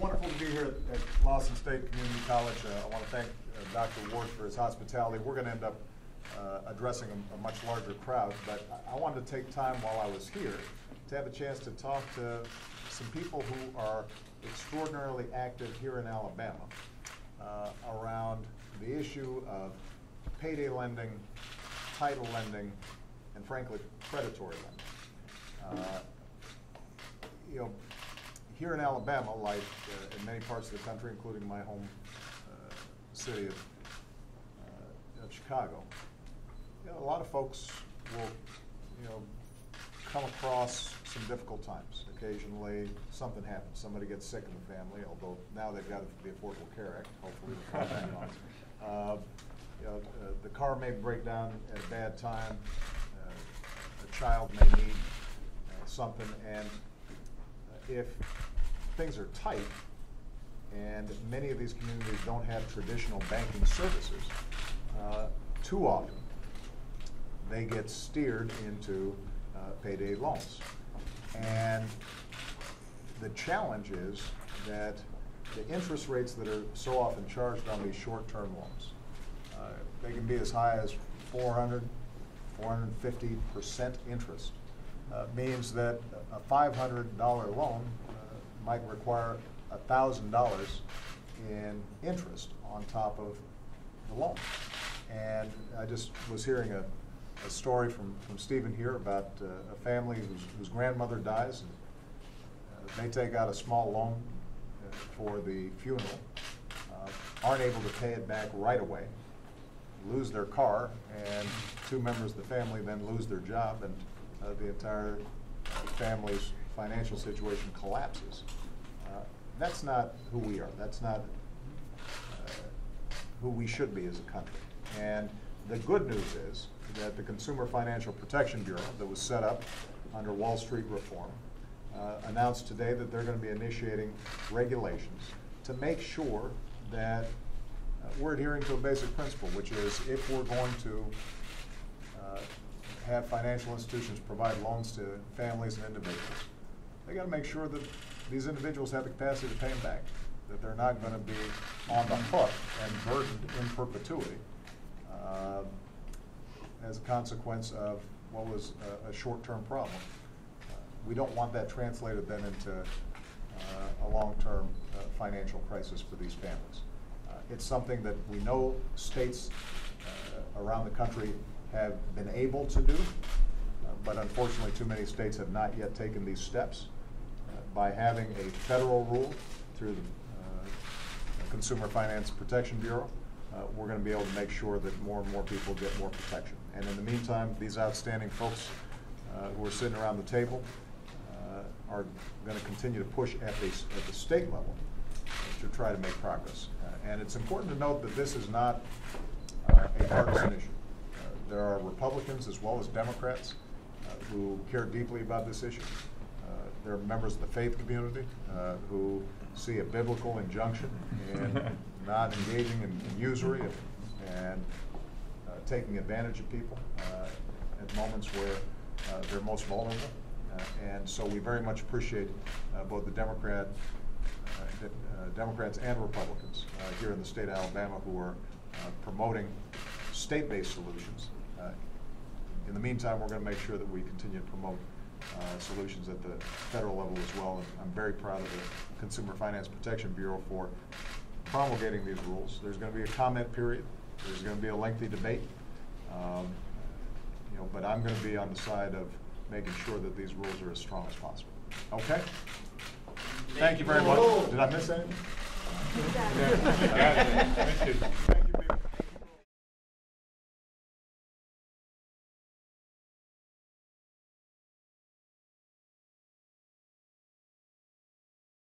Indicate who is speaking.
Speaker 1: wonderful to be here at Lawson State Community College. I want to thank Dr. Ward for his hospitality. We're going to end up addressing a much larger crowd, but I wanted to take time while I was here to have a chance to talk to some people who are extraordinarily active here in Alabama around the issue of payday lending, title lending, and frankly, predatory lending. Here in Alabama, like in many parts of the country, including my home city of Chicago, a lot of folks will, come across some difficult times. Occasionally, something happens. Somebody gets sick in the family, although now they've got the Affordable Care Act, hopefully we'll find that on. The car may break down at a bad time. A child may need something, and if things are tight, and many of these communities don't have traditional banking services, too often they get steered into payday loans. And the challenge is that the interest rates that are so often charged on these short-term loans, they can be as high as 400, 450% interest. Means that a $500 loan might require $1,000 in interest on top of the loan. And I just was hearing a story from Stephen here about a family whose grandmother dies. And they take out a small loan for the funeral, aren't able to pay it back right away, lose their car, and two members of the family then lose their job, and the entire family's financial situation collapses. That's not who we are. That's not who we should be as a country. And the good news is that the Consumer Financial Protection Bureau that was set up under Wall Street reform announced today that they're going to be initiating regulations to make sure that we're adhering to a basic principle, which is if we're going to have financial institutions provide loans to families and individuals, they got to make sure that these individuals have the capacity to pay them back, that they're not going to be on the hook and burdened in perpetuity as a consequence of what was a short-term problem. We don't want that translated then into a long-term financial crisis for these families. It's something that we know states around the country have been able to do, but unfortunately too many states have not yet taken these steps. By having a federal rule through the Consumer Finance Protection Bureau, we're going to be able to make sure that more and more people get more protection. And in the meantime, these outstanding folks who are sitting around the table are going to continue to push at the state level to try to make progress. And it's important to note that this is not a partisan issue. There are Republicans as well as Democrats who care deeply about this issue. There are members of the faith community who see a biblical injunction in not engaging in usury and taking advantage of people at moments where they're most vulnerable. And so we very much appreciate both the Democrats and Republicans here in the state of Alabama who are promoting state-based solutions. In the meantime, we're going to make sure that we continue to promote solutions at the federal level as well. And I'm very proud of the Consumer Finance Protection Bureau for promulgating these rules. There's going to be a comment period. There's going to be a lengthy debate. But I'm going to be on the side of making sure that these rules are as strong as possible. Okay? Thank you very much. Did I miss anything?
Speaker 2: Thank you.